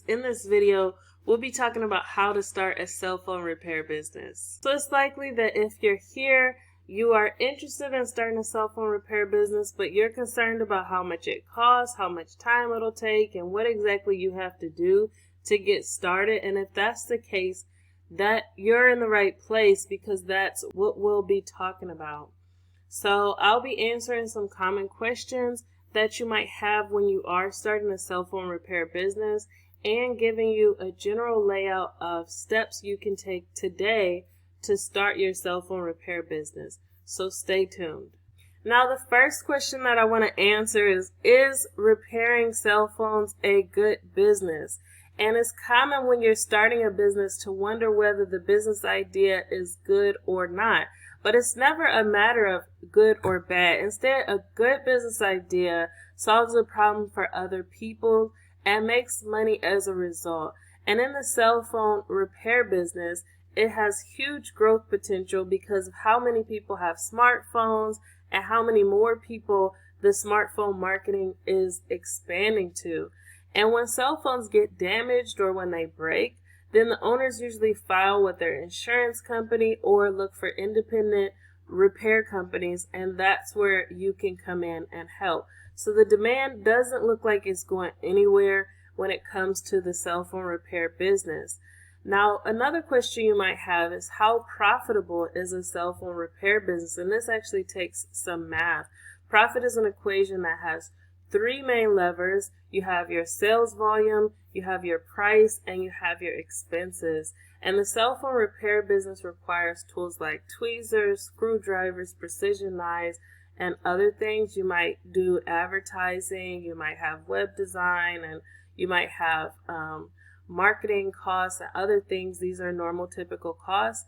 In this video, we'll be talking about how to start a cell phone repair business. So it's likely that if you're here, you are interested in starting a cell phone repair business, but you're concerned about how much it costs, how much time it'll take, and what exactly you have to do to get started. And if that's the case, that you're in the right place, because that's what we'll be talking about. So I'll be answering some common questions that you might have when you are starting a cell phone repair business, and giving you a general layout of steps you can take today to start your cell phone repair business. So stay tuned. Now, the first question that I want to answer is repairing cell phones a good business? And it's common when you're starting a business to wonder whether the business idea is good or not. But it's never a matter of good or bad. Instead, a good business idea solves a problem for other people and makes money as a result. And in the cell phone repair business, it has huge growth potential because of how many people have smartphones and how many more people the smartphone marketing is expanding to. And when cell phones get damaged or when they break, then the owners usually file with their insurance company or look for independent repair companies, and that's where you can come in and help. So the demand doesn't look like it's going anywhere when it comes to the cell phone repair business. Now, another question you might have is, how profitable is a cell phone repair business? And this actually takes some math. Profit is an equation that has three main levers. You have your sales volume, you have your price, and you have your expenses. And the cell phone repair business requires tools like tweezers, screwdrivers, precision knives, and other things. You might do advertising, you might have web design, and you might have marketing costs and other things. These are normal, typical costs.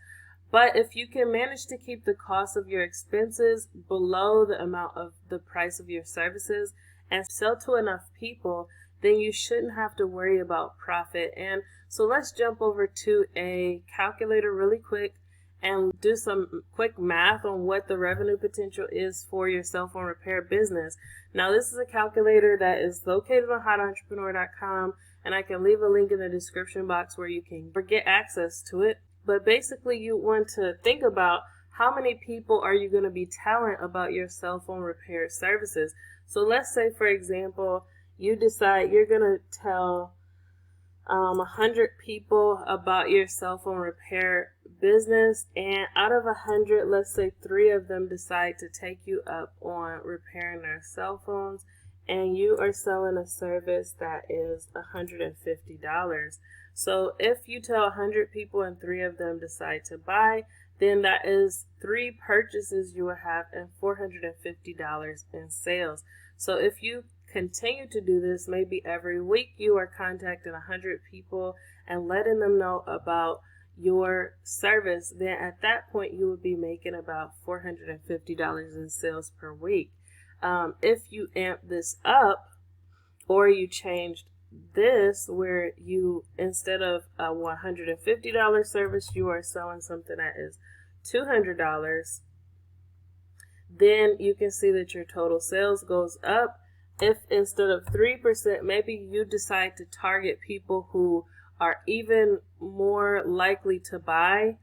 But if you can manage to keep the cost of your expenses below the amount of the price of your services and sell to enough people, then you shouldn't have to worry about profit. And so let's jump over to a calculator really quick and do some quick math on what the revenue potential is for your cell phone repair business. Now, this is a calculator that is located on hotentrepreneur.com, and I can leave a link in the description box where you can get access to it. But basically, you want to think about how many people are you going to be telling about your cell phone repair services. So let's say, for example, you decide you're going to tell 100 people about your cell phone repair business, and out of 100, let's say 3 of them decide to take you up on repairing their cell phones, and you are selling a service that is $150. So if you tell 100 people and 3 of them decide to buy, then that is 3 purchases you will have and $450 in sales. So if you continue to do this, maybe every week you are contacting 100 people and letting them know about your service, then at that point you would be making about $450 in sales per week. If you amp this up, or you changed this where you, instead of a $150 service, you are selling something that is $200, then you can see that your total sales goes up. If instead of 3%, maybe you decide to target people who are even more likely to buy,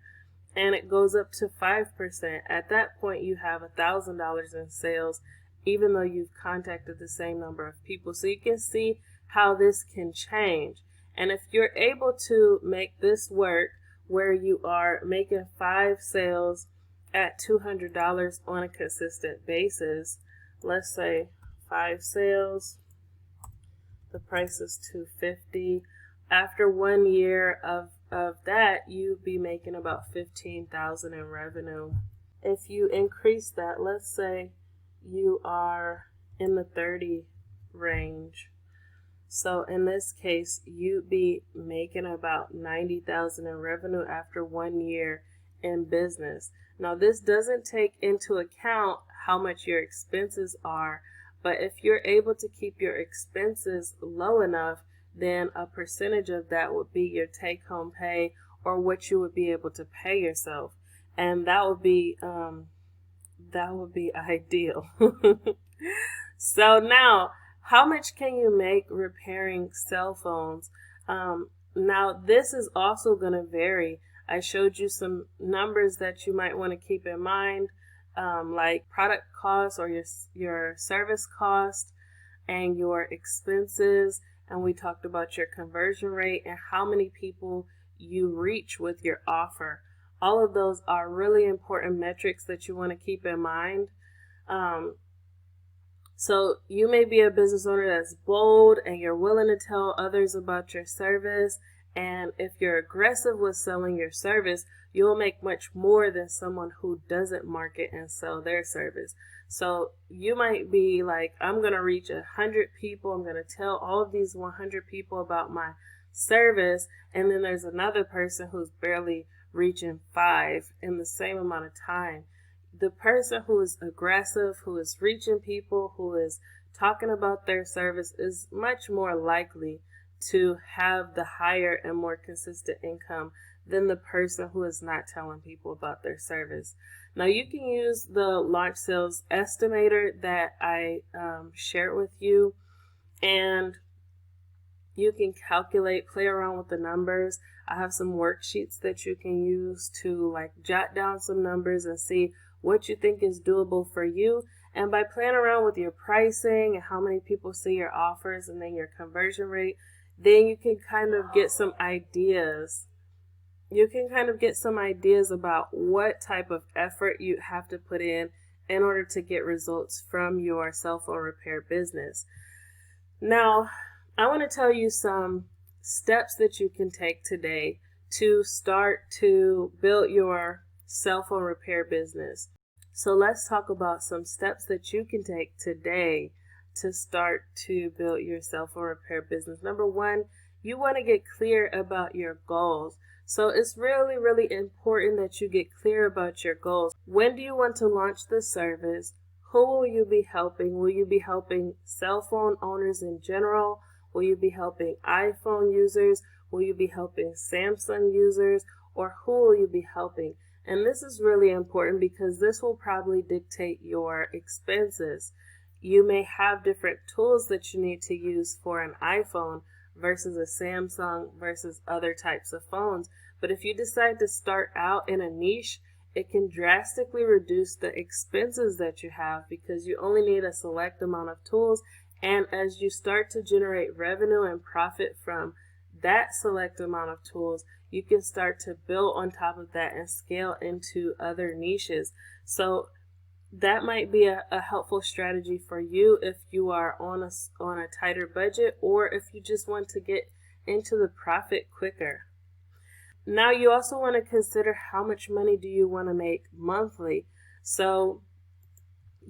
and it goes up to 5%. At that point, you have $1,000 in sales, even though you've contacted the same number of people. So you can see how this can change. And if you're able to make this work, where you are making 5 sales at $200 on a consistent basis, let's say 5 sales, the price is $250. After 1 year of that, you'd be making about $15,000 in revenue. If you increase that, let's say you are in the 30 range. So in this case, you'd be making about $90,000 in revenue after 1 year in business. Now, this doesn't take into account how much your expenses are, but if you're able to keep your expenses low enough, then a percentage of that would be your take-home pay, or what you would be able to pay yourself, and that would be ideal. So now, how much can you make repairing cell phones? Now, this is also going to vary. I showed you some numbers that you might want to keep in mind, like product cost or your service cost and your expenses. And we talked about your conversion rate and how many people you reach with your offer. All of those are really important metrics that you want to keep in mind. So you may be a business owner that's bold and you're willing to tell others about your service. And if you're aggressive with selling your service, you'll make much more than someone who doesn't market and sell their service. So you might be like, I'm going to reach 100 people. I'm going to tell all of these 100 people about my service. And then there's another person who's barely reaching 5 in the same amount of time. The person who is aggressive, who is reaching people, who is talking about their service is much more likely to have the higher and more consistent income than the person who is not telling people about their service. Now, you can use the launch sales estimator that I shared with you, and you can calculate, play around with the numbers. I have some worksheets that you can use to jot down some numbers and see what you think is doable for you. And by playing around with your pricing and how many people see your offers and then your conversion rate, then you can kind of get some ideas. You can kind of get some ideas about what type of effort you have to put in order to get results from your cell phone repair business. Now, I want to tell you some steps that you can take today to start to build your cell phone repair business. So let's talk about some steps that you can take today to start to build your cell phone repair business. Number one, you want to get clear about your goals. So it's really, really important that you get clear about your goals. When do you want to launch the service? Who will you be helping? Will you be helping cell phone owners in general? Will you be helping iPhone users? Will you be helping Samsung users? Or who will you be helping? And this is really important because this will probably dictate your expenses. You may have different tools that you need to use for an iPhone versus a Samsung versus other types of phones. But if you decide to start out in a niche, it can drastically reduce the expenses that you have because you only need a select amount of tools. And as you start to generate revenue and profit from that select amount of tools, you can start to build on top of that and scale into other niches. So that might be a helpful strategy for you if you are on a tighter budget, or if you just want to get into the profit quicker. Now, you also want to consider how much money do you want to make monthly. So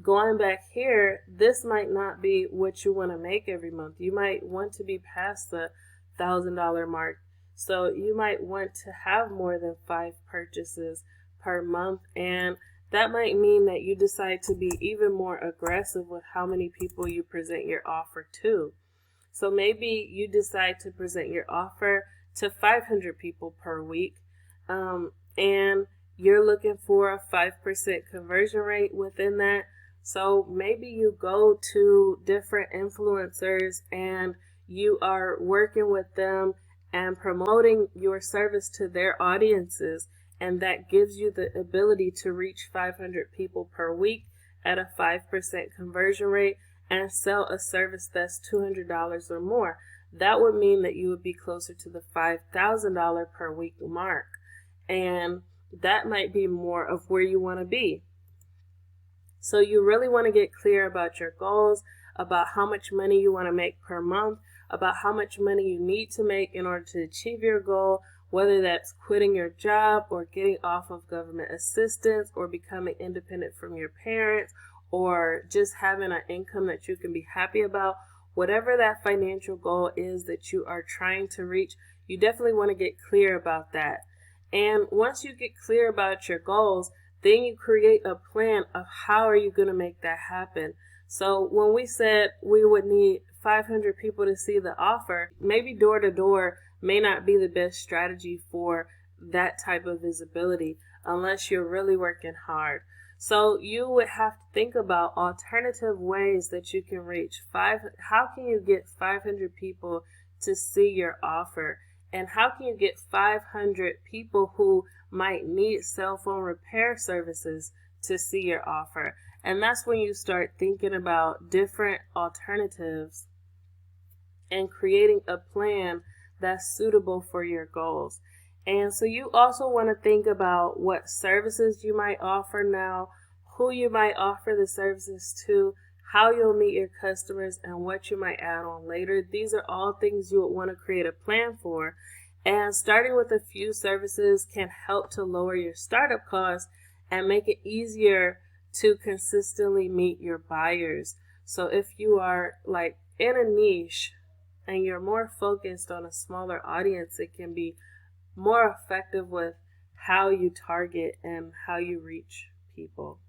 going back here, this might not be what you want to make every month. You might want to be past the $1,000 mark. So you might want to have more than 5 purchases per month, and that might mean that you decide to be even more aggressive with how many people you present your offer to. So maybe you decide to present your offer to 500 people per week, and you're looking for a 5% conversion rate within that. So maybe you go to different influencers and you are working with them and promoting your service to their audiences, and that gives you the ability to reach 500 people per week at a 5% conversion rate and sell a service that's $200 or more. That would mean that you would be closer to the $5,000 per week mark, and that might be more of where you want to be. So you really want to get clear about your goals, about how much money you want to make per month, about how much money you need to make in order to achieve your goal, whether that's quitting your job or getting off of government assistance or becoming independent from your parents or just having an income that you can be happy about. Whatever that financial goal is that you are trying to reach, you definitely want to get clear about that. And once you get clear about your goals, then you create a plan of how are you going to make that happen. So when we said we would need 500 people to see the offer, maybe door to door may not be the best strategy for that type of visibility unless you're really working hard. So you would have to think about alternative ways that you can reach how can you get 500 people to see your offer? And how can you get 500 people who might need cell phone repair services to see your offer? And that's when you start thinking about different alternatives and creating a plan that's suitable for your goals. And so you also want to think about what services you might offer now, who you might offer the services to, how you'll meet your customers, and what you might add on later. These are all things you would want to create a plan for. And starting with a few services can help to lower your startup costs and make it easier to consistently meet your buyers. So if you are like in a niche and you're more focused on a smaller audience, it can be more effective with how you target and how you reach people.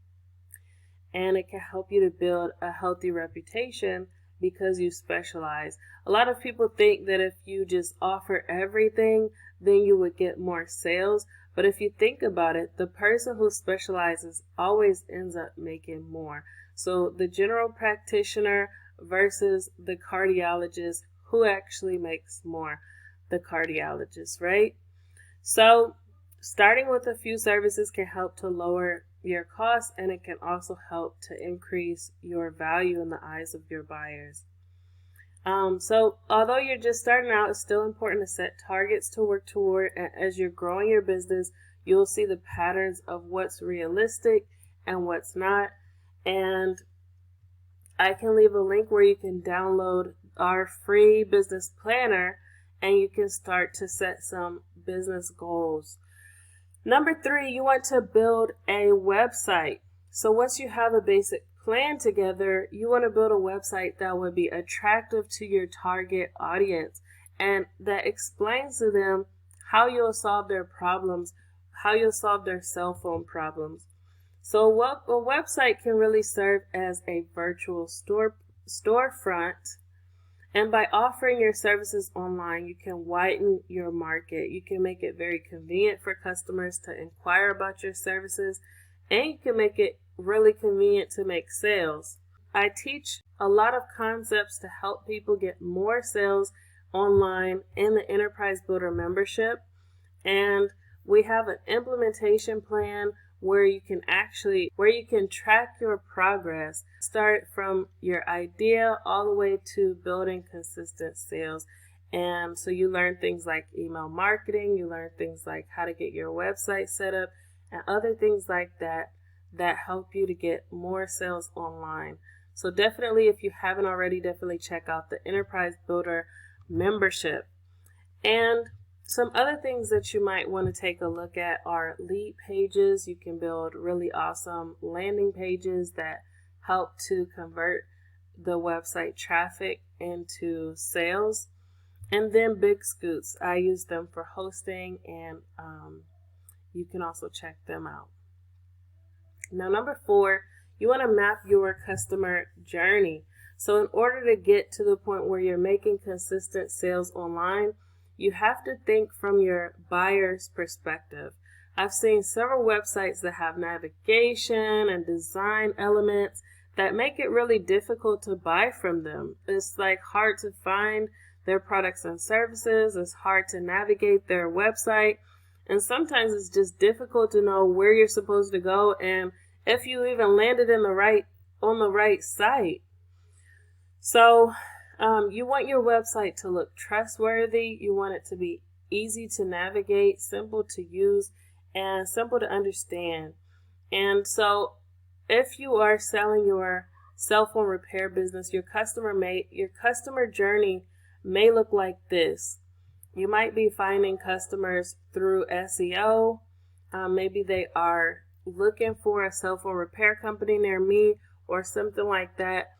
And it can help you to build a healthy reputation because you specialize. A lot of people think that if you just offer everything, then you would get more sales. But if you think about it, the person who specializes always ends up making more. So the general practitioner versus the cardiologist, who actually makes more? The cardiologist, right? So starting with a few services can help to lower your costs, and it can also help to increase your value in the eyes of your buyers. So although you're just starting out, it's still important to set targets to work toward. And as you're growing your business, you'll see the patterns of what's realistic and what's not. And I can leave a link where you can download our free business planner and you can start to set some business goals. Number 3, you want to build a website. So once you have a basic plan together, you want to build a website that would be attractive to your target audience and that explains to them how you'll solve their problems, how you'll solve their cell phone problems. So a website can really serve as a virtual storefront. And by offering your services online, you can widen your market. You can make it very convenient for customers to inquire about your services, and you can make it really convenient to make sales. I teach a lot of concepts to help people get more sales online in the Enterprise Builder membership. And we have an implementation plan where you can track your progress, start from your idea all the way to building consistent sales. And so you learn things like email marketing, you learn things like how to get your website set up, and other things like that help you to get more sales online. So definitely, if you haven't already, definitely check out the Enterprise Builder membership. And some other things that you might want to take a look at are lead pages. You can build really awesome landing pages that help to convert the website traffic into sales. And then Big Scoots. I use them for hosting, and you can also check them out. Now, number 4, you want to map your customer journey. So in order to get to the point where you're making consistent sales online, you have to think from your buyer's perspective. I've seen several websites that have navigation and design elements that make it really difficult to buy from them. It's like hard to find their products and services. It's hard to navigate their website. And sometimes it's just difficult to know where you're supposed to go and if you even landed on the right site. So you want your website to look trustworthy. You want it to be easy to navigate, simple to use, and simple to understand. And so if you are selling your cell phone repair business, your customer journey may look like this. You might be finding customers through SEO. Maybe they are looking for a cell phone repair company near me or something like that.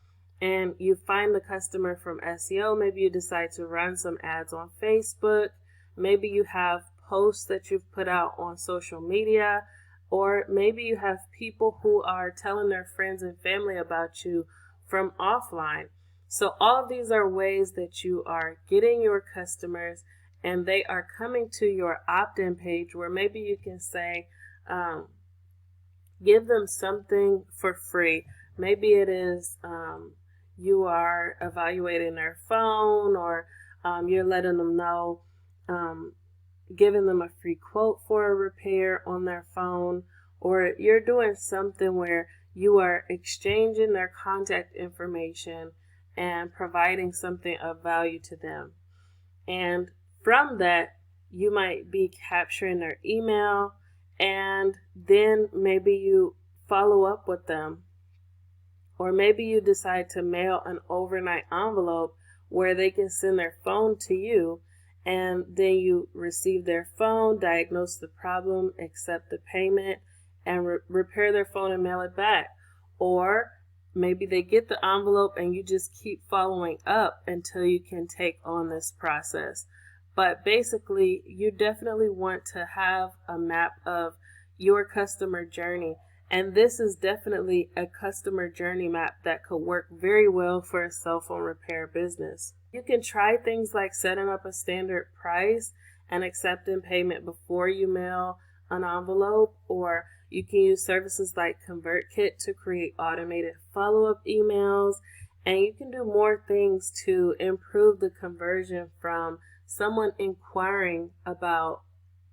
And you find the customer from SEO. Maybe you decide to run some ads on Facebook. Maybe you have posts that you've put out on social media. Or maybe you have people who are telling their friends and family about you from offline. So all of these are ways that you are getting your customers and they are coming to your opt-in page where maybe you can say, give them something for free. Maybe it is you are evaluating their phone or You're letting them know, giving them a free quote for a repair on their phone, or you're doing something where you are exchanging their contact information and providing something of value to them. And from that, you might be capturing their email, and then maybe you follow up with them. Or maybe you decide to mail an overnight envelope where they can send their phone to you, and then you receive their phone, diagnose the problem, accept the payment, and repair their phone and mail it back. Or maybe they get the envelope and you just keep following up until you can take on this process. But basically, you definitely want to have a map of your customer journey. And this is definitely a customer journey map that could work very well for a cell phone repair business. You can try things like setting up a standard price and accepting payment before you mail an envelope, or you can use services like ConvertKit to create automated follow-up emails, and you can do more things to improve the conversion from someone inquiring about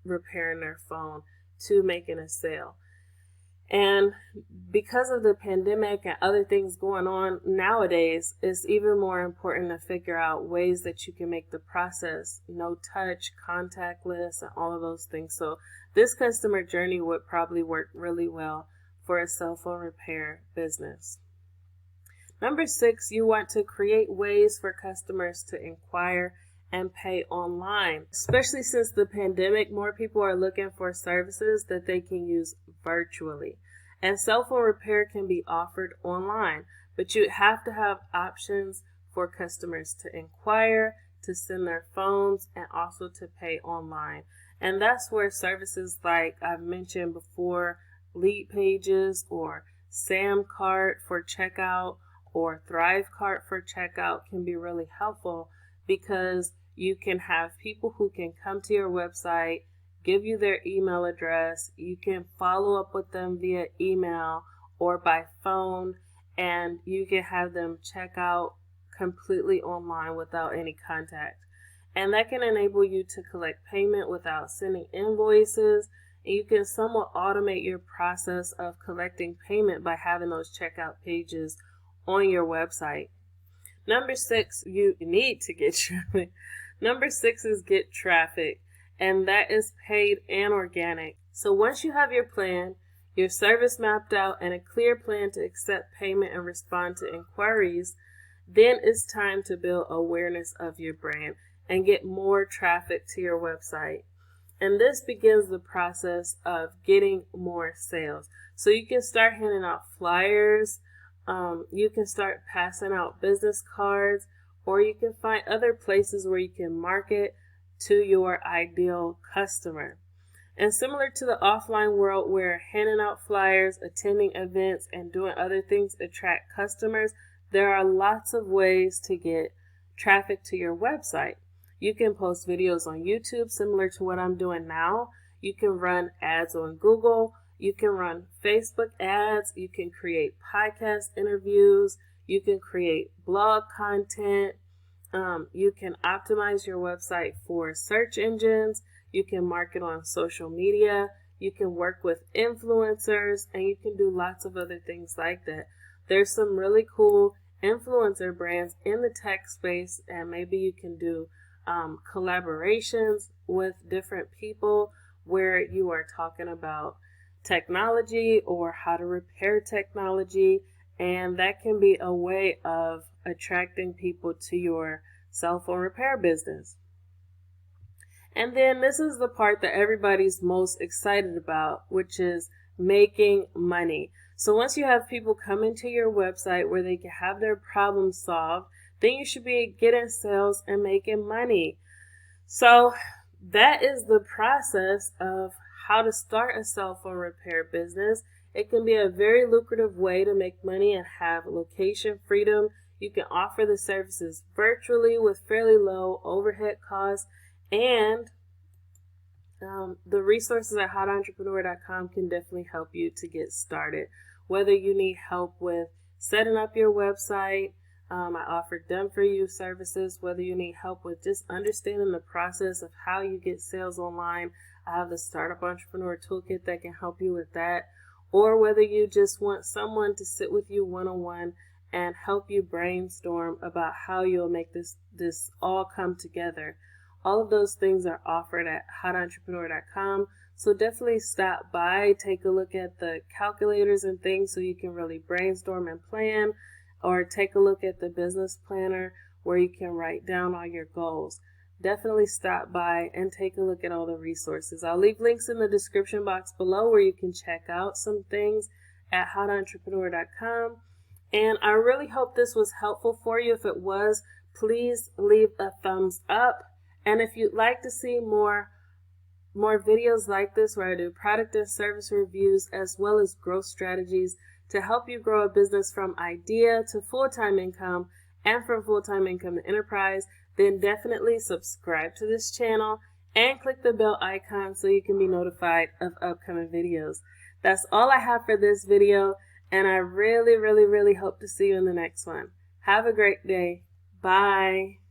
repairing their phone to making a sale. And because of the pandemic and other things going on nowadays, it's even more important to figure out ways that you can make the process no touch, contactless, and all of those things. So this customer journey would probably work really well for a cell phone repair business. Number 6, you want to create ways for customers to inquire and pay online. Especially since the pandemic, more people are looking for services that they can use virtually. And cell phone repair can be offered online, but you have to have options for customers to inquire, to send their phones, and also to pay online. And that's where services like I've mentioned before, Leadpages or Samcart for checkout or Thrivecart for checkout can be really helpful, because you can have people who can come to your website, give you their email address, you can follow up with them via email or by phone, and you can have them check out completely online without any contact. And that can enable you to collect payment without sending invoices, and you can somewhat automate your process of collecting payment by having those checkout pages on your website. Number 6, you need to get traffic. Number 6 is get traffic, and that is paid and organic. So once you have your plan, your service mapped out, and a clear plan to accept payment and respond to inquiries, then it's time to build awareness of your brand and get more traffic to your website. And this begins the process of getting more sales. So you can start handing out flyers, you can start passing out business cards, or you can find other places where you can market to your ideal customer. And similar to the offline world where handing out flyers, attending events, and doing other things attract customers, there are lots of ways to get traffic to your website. You can post videos on YouTube similar to what I'm doing now. You can run ads on Google. You can run Facebook ads. You can create podcast interviews. You can create blog content. You can optimize your website for search engines. You can market on social media. You can work with influencers, and you can do lots of other things like that. There's some really cool influencer brands in the tech space, and maybe you can do collaborations with different people where you are talking about technology or how to repair technology, and that can be a way of attracting people to your cell phone repair business. And then this is the part that everybody's most excited about, which is making money. So once you have people coming to your website where they can have their problems solved, then you should be getting sales and making money. So that is the process of how to start a cell phone repair business. It can be a very lucrative way to make money and have location freedom. You can offer the services virtually with fairly low overhead costs, and the resources at hotentrepreneur.com can definitely help you to get started. Whether you need help with setting up your website, I offer done-for-you services, whether you need help with just understanding the process of how you get sales online. I have the Startup Entrepreneur Toolkit that can help you with that. Or whether you just want someone to sit with you one-on-one and help you brainstorm about how you'll make this all come together. All of those things are offered at hotentrepreneur.com. So definitely stop by, take a look at the calculators and things so you can really brainstorm and plan, or take a look at the business planner where you can write down all your goals. Definitely stop by and take a look at all the resources. I'll leave links in the description box below where you can check out some things at hotentrepreneur.com. And I really hope this was helpful for you. If it was, please leave a thumbs up. And if you'd like to see more videos like this where I do product and service reviews as well as growth strategies to help you grow a business from idea to full-time income and from full-time income to enterprise, then definitely subscribe to this channel and click the bell icon so you can be notified of upcoming videos. That's all I have for this video, and I really hope to see you in the next one. Have a great day. Bye.